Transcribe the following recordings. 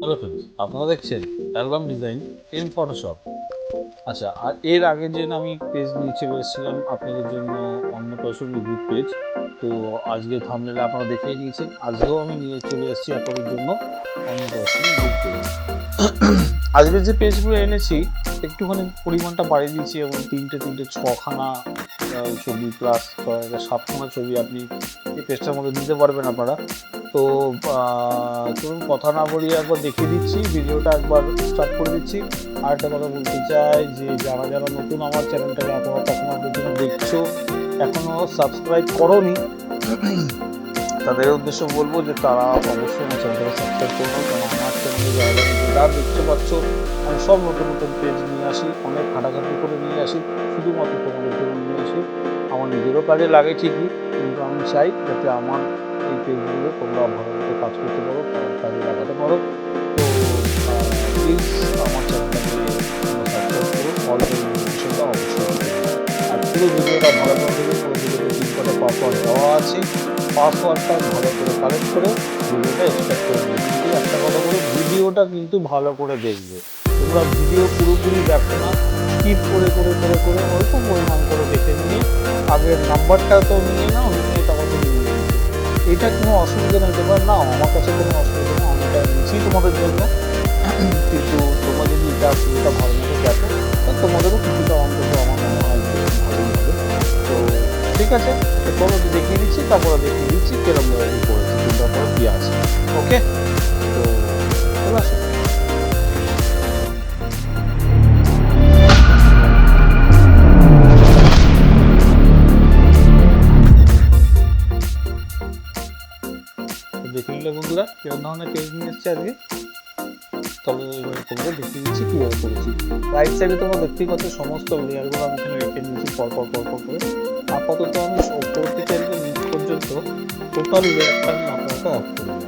Hello friends, আপনারা দেখছেন album design in Photoshop. আচ্ছা, আর এর আগে যে আমি পেজ নিয়ে চলে এসেছিলাম আপনাদের জন্য অন্নপ্রাশন রিভিউ পেজ। তো আজকে থাম্বনেলে আপনারা দেখেই নিয়েছেন, আজকেও আমি নিয়ে চলে এসেছি আপনাদের জন্য অন্নপ্রাশন রিভিউ পেজ। আজকে যে পেজগুলো এনেছি একটুখানি পরিমাণটা বাড়িয়ে দিয়েছি এবং তিনটে ছখানা ছবি প্লাস 7খানা ছবি আপনি এই পেজটার মধ্যে দিতে পারবেন আপনারা। তো চলুন কথা না বলিয়ে একবার দেখিয়ে দিচ্ছি, ভিডিওটা একবার স্টার্ট করে দিচ্ছি। আর একটা কথা বলতে চাই যে যারা যারা নতুন আমার চ্যানেলটাকে এখনও আপনাদের জন্য দেখছো, এখনও সাবস্ক্রাইব করোনি, তাদের উদ্দেশ্য বলবো যে তারা অবশ্যই আমার চ্যানেলটাকে সাবস্ক্রাইব করবো। কারণ আমার চ্যানেলে যা দেখতে পাচ্ছ আমি সব নতুন নতুন পেজ নিয়ে আসি, অনেক খাটাখাটি করে নিয়ে আসি, শুধুমাত্র তোমাদের জন্য নিয়ে আসি। আমার নিজেরও কাজে লাগে ঠিকই, কিন্তু আমি চাই যাতে আমার এই পেজগুলো তোমরা ভালো মতো কাজ করতে পারো, কাজে লাগাতে পারো। তো প্লিজ আমার চ্যানেলটাকে সাবস্ক্রাইব করো, অল নোটিফিকেশনটা অবশ্যই। আর পুরো ভিডিওটা ভালো করে দেবে, পুরো ভিডিওতে 3টা পাসওয়ার্ড দেওয়া আছে, পাসওয়ার্ডটা ভালো করে কালেক্ট করে ভিডিওটা স্টার্ট করে দেবে। কিন্তু একটা কথা বলে, ভিডিওটা কিন্তু ভালো করে দেখবে। তোমরা ভিডিও পুরোপুরি দেখো না, স্কিপ করে করে করে করে অল্প পরিমাণ করে দেখে নিয়ে আগের নাম্বারটা তো নিয়ে নাও, নিয়ে তারপর নিয়ে নিচ্ছে। এটা কোনো অসুবিধা নেই, তোমার না আমার কাছে কোনো অসুবিধা নেই, আমি এটা নিচ্ছি তোমাদের জন্য। কিন্তু তোমরা যদি এটা ভালো মতো দেখো, তোমাদেরও কিছুটা অন্তত আমার মনে হয় যে ভালোই হবে। তো ঠিক আছে, চলো দেখিয়ে দিচ্ছি, তারপরে দেখিয়ে দিচ্ছি কিরমভাবে কী করেছি, তারপরে কী আছে। ওকে, তো চলে আসো। দেখে নিলে বন্ধুরা কিরকম ধরনের পেজ নিয়ে এসছে আজকে। তবে এবারে তোমাদের দেখিয়ে দিচ্ছি কীভাবে করেছি। রাইট সাইডে তোমরা দেখতেই পাচ্ছ সমস্ত লেয়ারগুলো আমি এখানে রেখে নিয়েছি পরপর করে। আপাতত আমি ওপর থেকে নিচ পর্যন্ত টোটাল লেয়ারটা আমি আপাতত অফ করে দিলাম।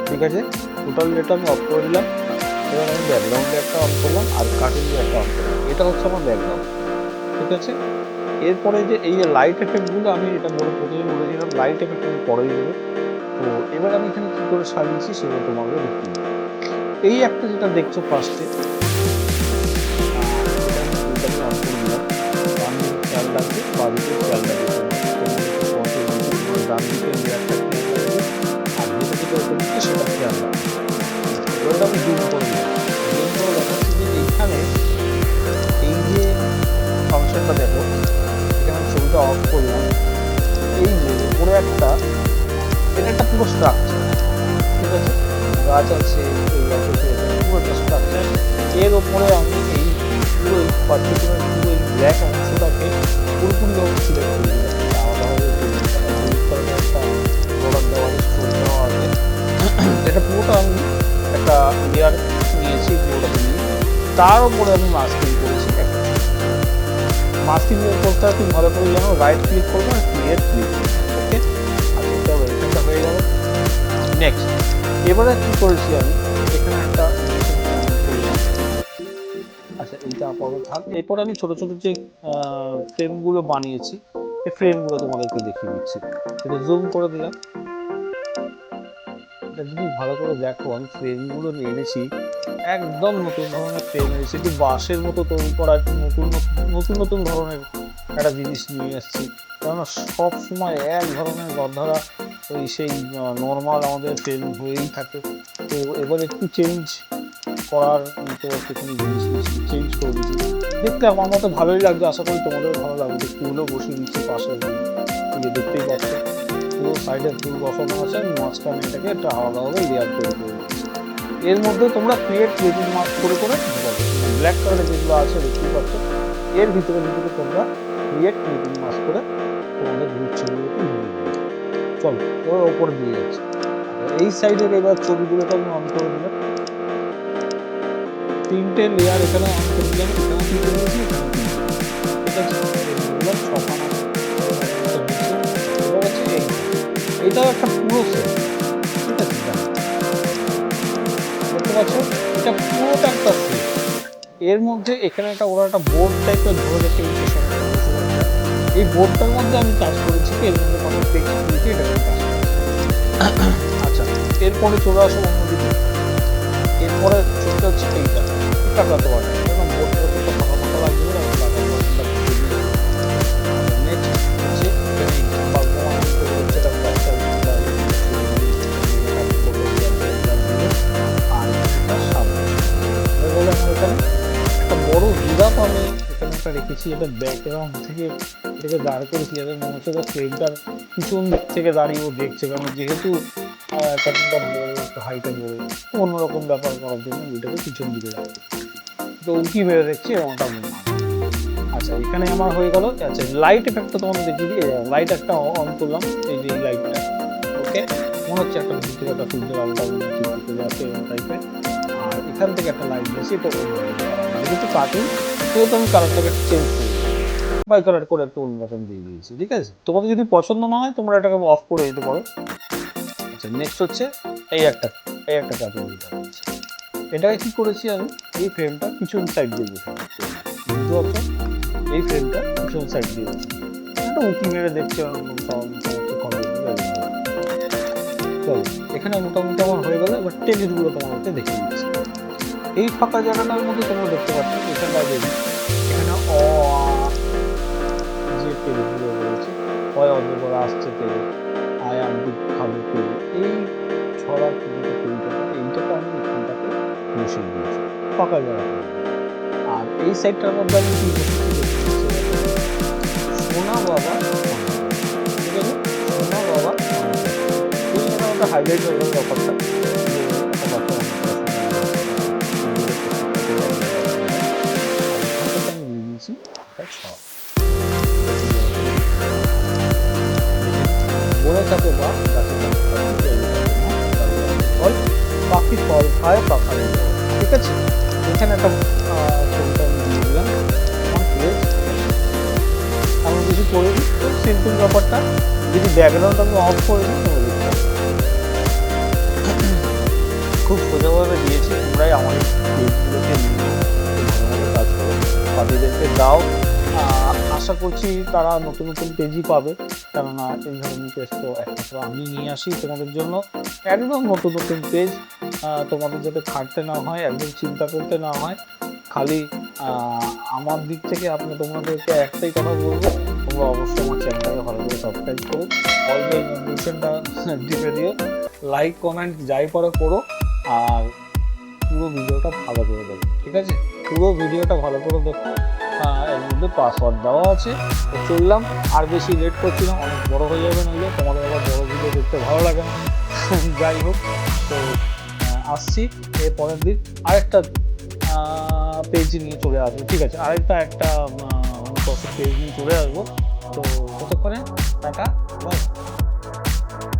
ঠিক আছে, টোটাল লেয়ারটা আমি অফ করে দিলাম। এবার আমি ব্যাকগ্রাউন্ড লেয়ারটা অন করলাম আর কাটিং লেয়ারটা অন করলাম। এটা হচ্ছে আমার ব্যাকগ্রাউন্ড। ঠিক আছে, এরপরে যে এই যে লাইট এফেক্টগুলো আমি এটা প্রথমে বলেছিলাম, লাইট এফেক্ট আমি পরেই দেবো। তো এবার আমি এখানে কী করে সাজিয়েছি সেটা তোমাকে দেখিয়ে দিই। এই একটা যেটা দেখছো ফার্স্টে, এটা আমি অন করে দিলাম। ডান দিকে খেয়াল রাখবে, বা দিকে খেয়াল রাখবে, ডান দিকে লেয়ারটা খেয়াল রাখবে, আর যেটা যেটা ওপর দিচ্ছে সেটা খেয়াল রাখবে। এবার আমি জুম করে দিলাম, জুম করে দেখাচ্ছি যে এইখানে এই যে ফাংশনটা দেখো, এখানে আমি ছবিটা অফ করলাম। এই যে উপরে এটা একটা পুরো স্ট্রাকচার। ঠিক আছে, গাছ আছে, এই আছে, পুরো একটা স্ট্রাকচার। এর ওপরে আমি এই পুরো এই পার্টিকুলার পুরো এই ব্ল্যাক অংশটাকে পুরোপুরিভাবে সিলেক্ট করে দিলাম। আলাদাভাবে একটা বর্ডার দেওয়া আছে, স্ট্রোক দেওয়া আছে। এটা পুরোটা আমি একটা লেয়ার নিয়েছি, পুরোটাকে নিয়ে তার উপরে আমি মাস্কিং করেছি। একটা মাস্কিং করতে হয় তুমি ভালো করে জানো, রাইট ক্লিক করবো আর ক্লিয়ার ক্লিক করবো। ওকে, আচ্ছা এটা হয়ে গেল। নেক্সট এবারে কি করেছি আমি এখানে একটা, আচ্ছা এইটা আপাতত থাক। এরপর আমি ছোট ছোট যে ফ্রেমগুলো বানিয়েছি, এই ফ্রেমগুলো তোমাদেরকে দেখিয়ে দিচ্ছি। এটা জুম করে দিলাম। এটা যদি ভালো করে দেখো, আমি ফ্রেমগুলো এনেছি একদম নতুন ধরনের ফ্রেম এনেছি, একটু বাঁশের মতো তৈরি করা, নতুন নতুন নতুন ধরনের একটা জিনিস নিয়ে এসেছি। কেননা সব সময় এক ধরনের গড়ধারা ওই সেই নর্মাল আমাদের ফ্রেম হয়েই থাকে। তো এবার একটু চেঞ্জ করার মতো একটুখানি জিনিস চেঞ্জ করে দিচ্ছি। দেখতে আমার মতো ভালোই লাগছে, আশা করি তোমাদেরও ভালো লাগবে। ফুলও বসিয়ে দিচ্ছি পাশে, যে দেখতেই পাচ্ছ পুরো সাইডে ফুল বসানো আছে, আমি মাঝখানে এটাকে একটা আলাদাভাবে লেয়ার তৈরি করে দিচ্ছি। এর মধ্যে তোমরা ক্রিয়েট ক্রিয়েটিভ মার্ক করে করে ব্ল্যাক কালারের যেগুলো আছে দেখতেই পাচ্ছ, এর ভিতরে তোমরা ক্রিয়েট ক্রিয়েটিভ মার্ক করে তোমাদের ছবিগুলোকে ঢুকিয়ে দেবে। চলো এবার ওপরে দিয়ে যাচ্ছে। এই সাইডের এবার ছবিগুলোকে আমি অন করে দিলাম, 3টে লেয়ার এখানে অন করে দিলাম, এখানে কি করে দিয়েছি, ঠিক আছে, এবার 6খানা এটাও একটা পুরো সেট। ঠিক আছে, দেখতে পাচ্ছ এটা পুরোটা একটা সেট। এর মধ্যে এখানে ওরা একটা বোর্ড টাইপের ধরে রেখে দিচ্ছে, এই বোর্ডটার মধ্যে আমি কাজ করেছি, এর মধ্যে কোনো টেক্সট লিখে এটা কাজ করেছি। আচ্ছা, এরপরে চলে আসো অন্যদিকে। এরপরে ছোট্ট হচ্ছে এইটা কাটাতে পারে একদম মোটা মোটা লাগবে নেক্সট হচ্ছে একটা বড় হিরাপ আমি এখানে একটা রেখেছি, এটা ব্যাকগ্রাউন্ড থেকে এটাকে দাঁড় করেছি যাতে মনে হচ্ছে ফ্রেমটার পিছন দিক থেকে দাঁড়িয়ে ও দেখছে, কারণ যেহেতু একটা বড় একটা হাইটে বড় অন্যরকম ব্যাপার করার জন্য ওইটাকে পিছন দিকে যাবে তো উঁকি মেরে দেখছি এমনটা মনে হয়। আচ্ছা এখানে আমার হয়ে গেল। আচ্ছা লাইট এফেক্টটা তোমাদের দেখিয়ে দিই, লাইট একটা অন করলাম, এই যে লাইটটা ওকে মনে হচ্ছে একটা ভিতরে একটা ফিল্টার আলাদা চলে আসছে এরকম টাইপের। আর এখান থেকে একটা লাইট দিয়েছি, এটা যেহেতু কার্টুন সেহেতু আমি কালারটাকে চেঞ্জ করি বাই কালার করে একটা অন্যরকম দিয়ে দিয়েছি। ঠিক আছে, তোমাদের যদি পছন্দ না হয় তোমরা এটাকে অফ করে দিতে পারো। আচ্ছা নেক্সট হচ্ছে এই একটা কার্টুন দিতে হচ্ছে, এটাকে কি করেছি আমি এই ফ্রেমটা পিছন সাইড দিয়ে দিয়েছি, বুঝতে পারছো এই ফ্রেমটা পিছন সাইড দিয়ে দিয়েছি, একটা উঁকি মেরে দেখছি চলো এখানে মোটামুটি আমার হয়ে গেলো। এবার টেক্সটগুলো তোমাদেরকে দেখিয়ে দিচ্ছি। এই ফাঁকা জায়গাটার মধ্যে তোমরা দেখতে পাচ্ছ এখানটা দেখি এখানে যে টেক্সটগুলো রয়েছে হয় অজগর আসছে তেলে আয় আমি খাবে তেল, এই ছড়া এইটাকে আমি এখানটাকে বসিয়ে দিয়েছি ফাঁকা জায়গাটা। আর এই সাইডটার মধ্যে আমি কি সোনা বাবা, ঠিক আছে সোনা বাবা একটা হাইলাইট হয়ে গেল ব্যাপারটা। বনে থাকে বা ফল পাখি ফল খায় পাখা, ঠিক আছে এখানে একটা ছবিটা আমি দিয়ে দিলাম আমি কিছু করে দিই, খুব সিম্পল ব্যাপারটা। যদি ব্যাকগ্রাউন্ড আমি অফ করে দিই খুব সোজাভাবে দিয়েছি, তোমরাই আমার পেজগুলোকে নিয়ে ভালোভাবে কাজ করো, পাখিদেরকে দাও। আশা করছি তারা নতুন নতুন পেজই পাবে, কেননা এই ধরনের পেজ তো একমাত্র আমি নিয়ে আসি তোমাদের জন্য, একদম নতুন নতুন পেজ তোমাদের যাতে খাটতে না হয়, একদম চিন্তা করতে না হয়। খালি আমার দিক থেকে তোমাদেরকে একটাই কথা বলবো, তোমরা অবশ্যই আমার চ্যানেলটাকে ভালো করে সাবস্ক্রাইব করো, অল বেল নোটিফিকেশনটা টিপে দিও, লাইক কমেন্ট যাই করো করো, আর পুরো ভিডিওটা ভালো করে দেখো। ঠিক আছে, পুরো ভিডিওটা ভালো করে দেখো, এর মধ্যে পাসওয়ার্ড দেওয়া আছে। তো চললাম, আর বেশি লেট করছি না, অনেক বড় হয়ে যাবে নইলে তোমাদের আবার বড় ভিডিও দেখতে ভালো লাগে না। যাই হোক, তো আসছি এর পরের দিন আরেকটা পেজ নিয়ে চলে আসবো। ঠিক আছে, একটা পেজ নিয়ে চলে আসবো। তো ততক্ষণে টাটা বাই।